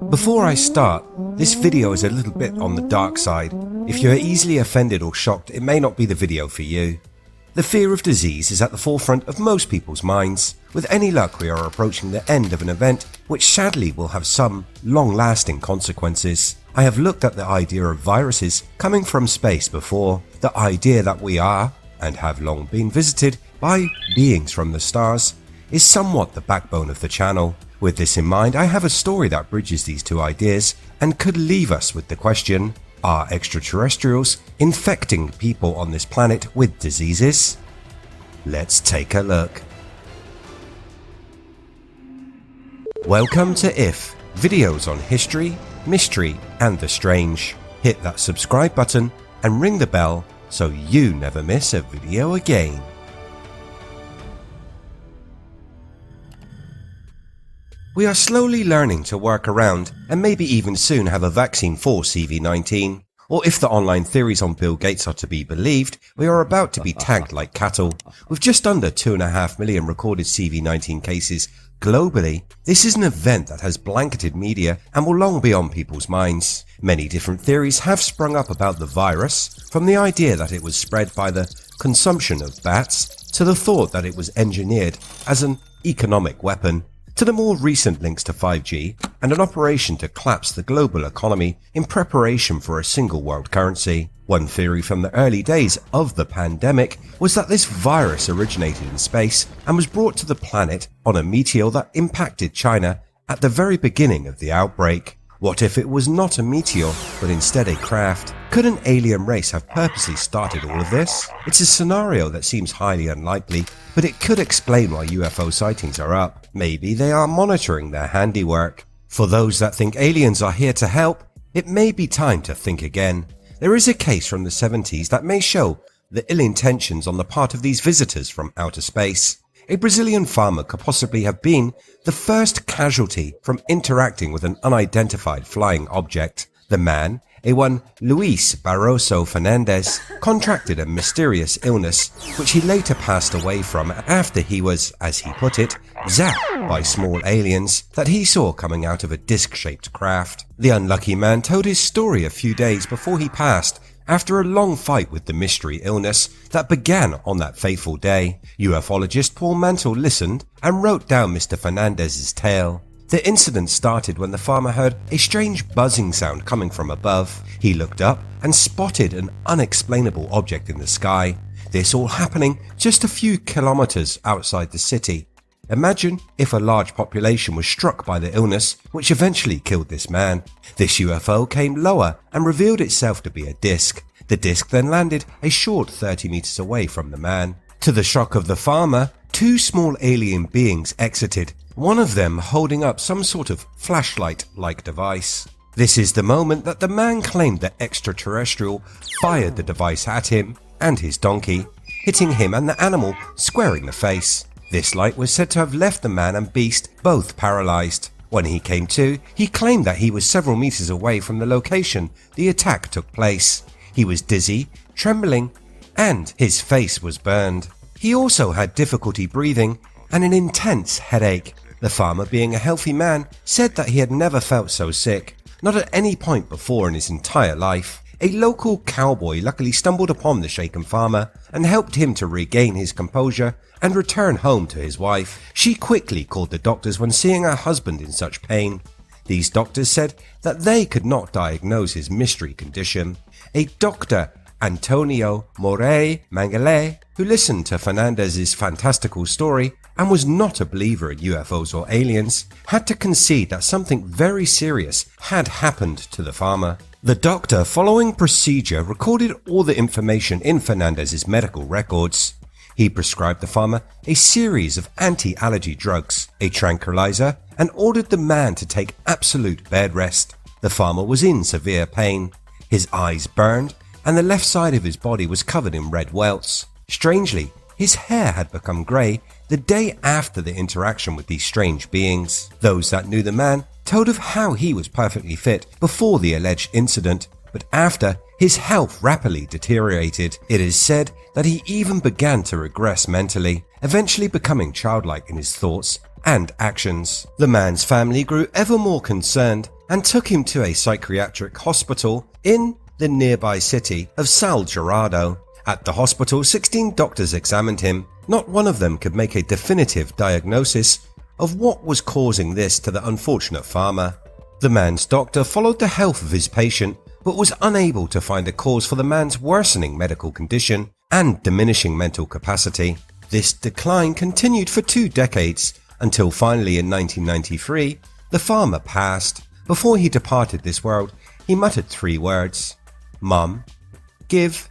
Before I start, this video is a little bit on the dark side. If you're easily offended or shocked, it may not be the video for you. The fear of disease is at the forefront of most people's minds. With any luck, we are approaching the end of an event which sadly will have some long-lasting consequences. I have looked at the idea of viruses coming from space before. The idea that we are, and have long been visited by beings from the stars, is somewhat the backbone of the channel. With this in mind, I have a story that bridges these two ideas and could leave us with the question, are extraterrestrials infecting people on this planet with diseases? Let's take a look. Welcome to IF, videos on history, mystery and the strange. Hit that subscribe button and ring the bell so you never miss a video again. We are slowly learning to work around and maybe even soon have a vaccine for CV-19. Or if the online theories on Bill Gates are to be believed, we are about to be tagged like cattle. With just under 2.5 million recorded CV-19 cases globally, this is an event that has blanketed media and will long be on people's minds. Many different theories have sprung up about the virus, from the idea that it was spread by the consumption of bats, to the thought that it was engineered as an economic weapon, to the more recent links to 5G and an operation to collapse the global economy in preparation for a single world currency. One theory from the early days of the pandemic was that this virus originated in space and was brought to the planet on a meteor that impacted China at the very beginning of the outbreak. What if it was not a meteor, but instead a craft? Could an alien race have purposely started all of this? It's a scenario that seems highly unlikely, but it could explain why UFO sightings are up. Maybe they are monitoring their handiwork. For those that think aliens are here to help, it may be time to think again. There is a case from the 70s that may show the ill intentions on the part of these visitors from outer space. A Brazilian farmer could possibly have been the first casualty from interacting with an unidentified flying object. The man, a one Luis Barroso Fernandez, contracted a mysterious illness which he later passed away from after he was, as he put it, zapped by small aliens that he saw coming out of a disc-shaped craft. The unlucky man told his story a few days before he passed, after a long fight with the mystery illness that began on that fateful day. UFologist Paul Mantle listened and wrote down Mr. Fernandez's tale. The incident started when the farmer heard a strange buzzing sound coming from above. He looked up and spotted an unexplainable object in the sky. This all happening just a few kilometers outside the city. Imagine if a large population was struck by the illness which eventually killed this man. This UFO came lower and revealed itself to be a disc. The disc then landed a short 30 meters away from the man. To the shock of the farmer, two small alien beings exited, one of them holding up some sort of flashlight-like device. This is the moment that the man claimed the extraterrestrial fired the device at him and his donkey, hitting him and the animal square in the face. This light was said to have left the man and beast both paralyzed. When he came to, he claimed that he was several meters away from the location the attack took place. He was dizzy, trembling, and his face was burned. He also had difficulty breathing and an intense headache. The farmer, being a healthy man, said that he had never felt so sick, not at any point before in his entire life. A local cowboy luckily stumbled upon the shaken farmer and helped him to regain his composure and return home to his wife. She quickly called the doctors when seeing her husband in such pain. These doctors said that they could not diagnose his mystery condition. A doctor, Antonio Morey Mangale, who listened to Fernandez's fantastical story and was not a believer in UFOs or aliens, had to concede that something very serious had happened to the farmer. The doctor, following procedure, recorded all the information in Fernandez's medical records. He prescribed the farmer a series of anti-allergy drugs, a tranquilizer, and ordered the man to take absolute bed rest. The farmer was in severe pain. His eyes burned, and the left side of his body was covered in red welts. Strangely, his hair had become grey the day after the interaction with these strange beings. Those that knew the man told of how he was perfectly fit before the alleged incident, but after, his health rapidly deteriorated. It is said that he even began to regress mentally, eventually becoming childlike in his thoughts and actions. The man's family grew ever more concerned and took him to a psychiatric hospital in the nearby city of Sal Gerardo. At the hospital, 16 doctors examined him. Not one of them could make a definitive diagnosis of what was causing this to the unfortunate farmer. The man's doctor followed the health of his patient, but was unable to find a cause for the man's worsening medical condition and diminishing mental capacity. This decline continued for 2 decades until finally in 1993, the farmer passed. Before he departed this world, he muttered 3 words: Mum, give,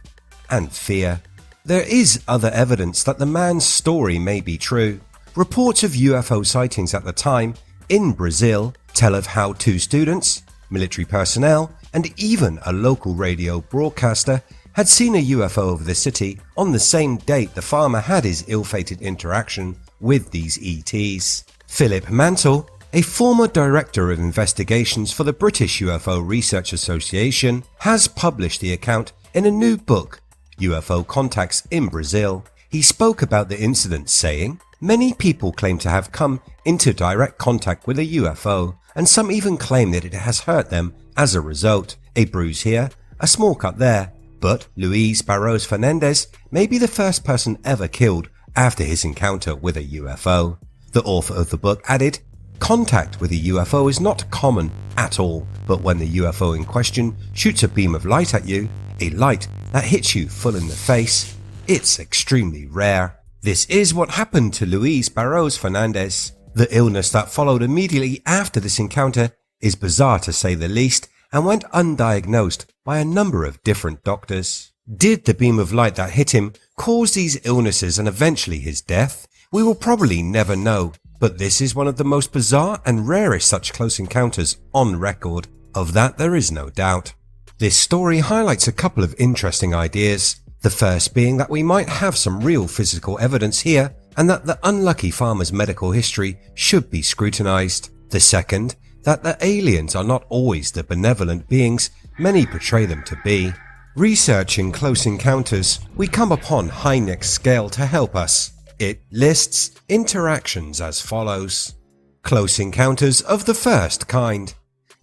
and fear. There is other evidence that the man's story may be true. Reports of UFO sightings at the time in Brazil tell of how 2 students, military personnel, and even a local radio broadcaster had seen a UFO over the city on the same date the farmer had his ill-fated interaction with these ETs. Philip Mantle, a former director of investigations for the British UFO Research Association, has published the account in a new book, UFO Contacts in Brazil. He spoke about the incident, saying, "Many people claim to have come into direct contact with a UFO, and some even claim that it has hurt them as a result. A bruise here, a small cut there. But Luis Barros Fernandez may be the first person ever killed after his encounter with a UFO." The author of the book added, "Contact with a UFO is not common at all, but when the UFO in question shoots a beam of light at you, a light that hits you full in the face, it's extremely rare." This is what happened to Luis Barros Fernandez. The illness that followed immediately after this encounter is bizarre to say the least, and went undiagnosed by a number of different doctors. Did the beam of light that hit him cause these illnesses and eventually his death? We will probably never know, but this is one of the most bizarre and rarest such close encounters on record. Of that there is no doubt. This story highlights a couple of interesting ideas. The first being that we might have some real physical evidence here, and that the unlucky farmer's medical history should be scrutinized. The second, that the aliens are not always the benevolent beings many portray them to be. Researching close encounters, we come upon Hynek's scale to help us. It lists interactions as follows. Close encounters of the first kind.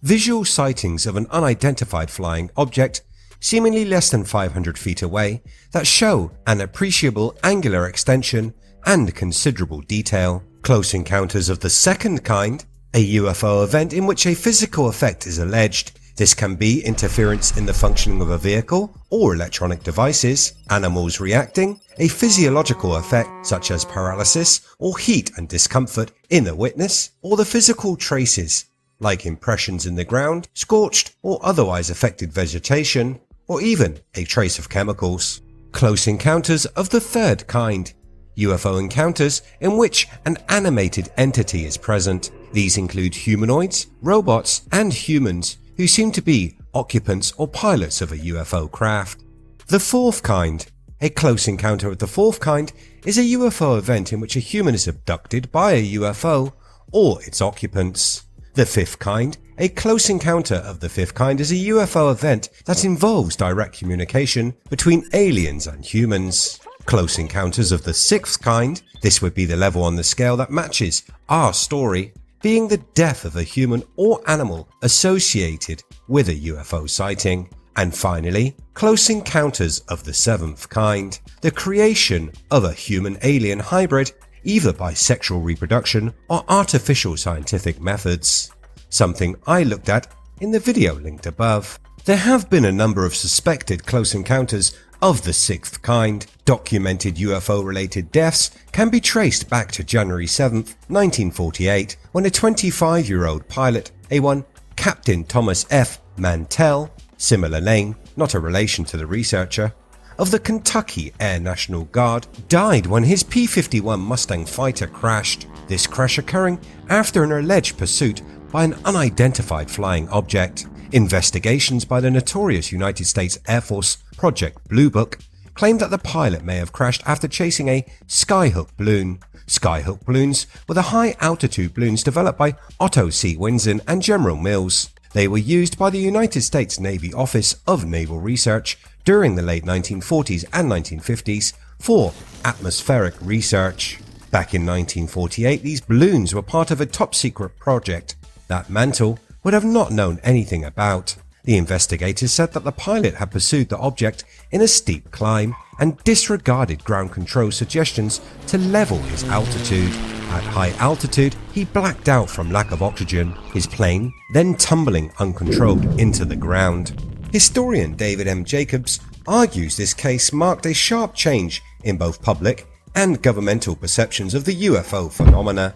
Visual sightings of an unidentified flying object seemingly less than 500 feet away that show an appreciable angular extension and considerable detail. Close encounters of the second kind. A UFO event in which a physical effect is alleged. This can be interference in the functioning of a vehicle or electronic devices, animals reacting, a physiological effect such as paralysis or heat and discomfort in the witness, or the physical traces like impressions in the ground, scorched or otherwise affected vegetation, or even a trace of chemicals. Close encounters of the third kind. UFO encounters in which an animated entity is present. These include humanoids, robots, and humans who seem to be occupants or pilots of a UFO craft. The fourth kind. A close encounter of the fourth kind is a UFO event in which a human is abducted by a UFO or its occupants. The fifth kind. A close encounter of the fifth kind is a UFO event that involves direct communication between aliens and humans. Close encounters of the sixth kind. This would be the level on the scale that matches our story, being the death of a human or animal associated with a UFO sighting. And finally, close encounters of the seventh kind, the creation of a human-alien hybrid, either by sexual reproduction or artificial scientific methods. Something I looked at in the video linked above. There have been a number of suspected close encounters of the sixth kind. Documented UFO-related deaths can be traced back to January 7th, 1948, when a 25-year-old pilot, A1 Captain Thomas F. Mantell, similar name, not a relation to the researcher, of the Kentucky Air National Guard, died when his P-51 Mustang fighter crashed, this crash occurring after an alleged pursuit by an unidentified flying object. Investigations by the notorious United States Air Force Project Blue Book claimed that the pilot may have crashed after chasing a skyhook balloon. Skyhook balloons were the high-altitude balloons developed by Otto C. Winson and General Mills. They were used by the United States Navy Office of Naval Research during the late 1940s and 1950s for atmospheric research. Back in 1948, these balloons were part of a top-secret project that Mantle would have not known anything about. The investigators said that the pilot had pursued the object in a steep climb and disregarded ground control suggestions to level his altitude. At high altitude, he blacked out from lack of oxygen, his plane then tumbling uncontrolled into the ground. Historian David M. Jacobs argues this case marked a sharp change in both public and governmental perceptions of the UFO phenomena.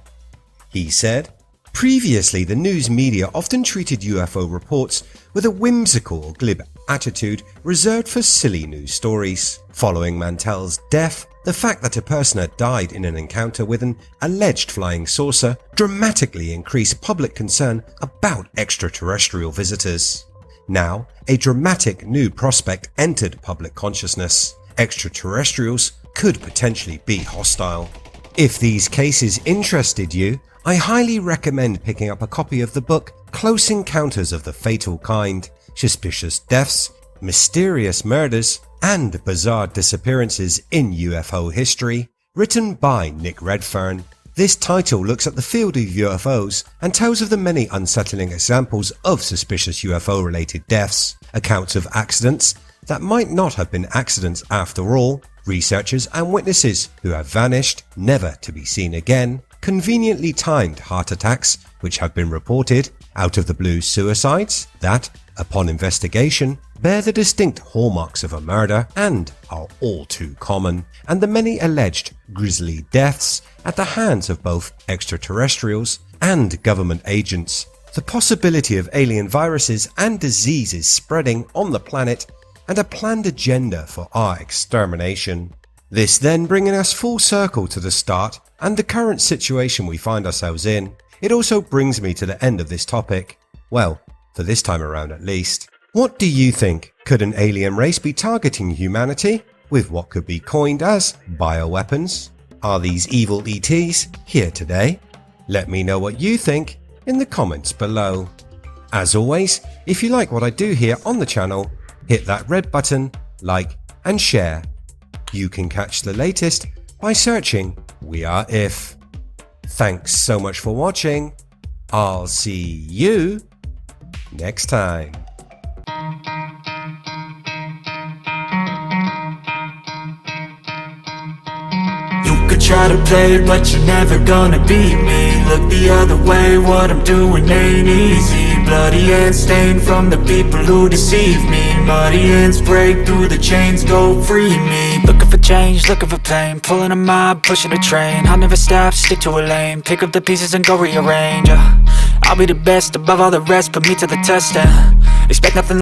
He said, "Previously, the news media often treated UFO reports with a whimsical or glib attitude reserved for silly news stories. Following Mantell's death, the fact that a person had died in an encounter with an alleged flying saucer dramatically increased public concern about extraterrestrial visitors. Now, a dramatic new prospect entered public consciousness. Extraterrestrials could potentially be hostile." If these cases interested you, I highly recommend picking up a copy of the book Close Encounters of the Fatal Kind, Suspicious Deaths, Mysterious Murders, and Bizarre Disappearances in UFO History, written by Nick Redfern. This title looks at the field of UFOs and tells of the many unsettling examples of suspicious UFO-related deaths, accounts of accidents that might not have been accidents after all, researchers and witnesses who have vanished, never to be seen again, conveniently timed heart attacks which have been reported, out of the blue suicides that, upon investigation, bear the distinct hallmarks of a murder and are all too common, and the many alleged grisly deaths at the hands of both extraterrestrials and government agents, the possibility of alien viruses and diseases spreading on the planet, and a planned agenda for our extermination. This then bringing us full circle to the start and the current situation we find ourselves in. It also brings me to the end of this topic. Well, for this time around at least. What do you think? Could an alien race be targeting humanity with what could be coined as bioweapons? Are these evil ETs here today? Let me know what you think in the comments below. As always, if you like what I do here on the channel, hit that red button, like and share. You can catch the latest by searching We Are If. Thanks so much for watching. I'll see you next time. You could try to play, but you're never gonna beat me. Look the other way, what I'm doing ain't easy. Bloody hands stained from the people who deceive me. Muddy hands break through the chains, go free me. Looking for change, looking for pain, pulling a mob, pushing a train. I'll never stop, stick to a lane, pick up the pieces and go rearrange. I'll be the best above all the rest, put me to the test and expect nothing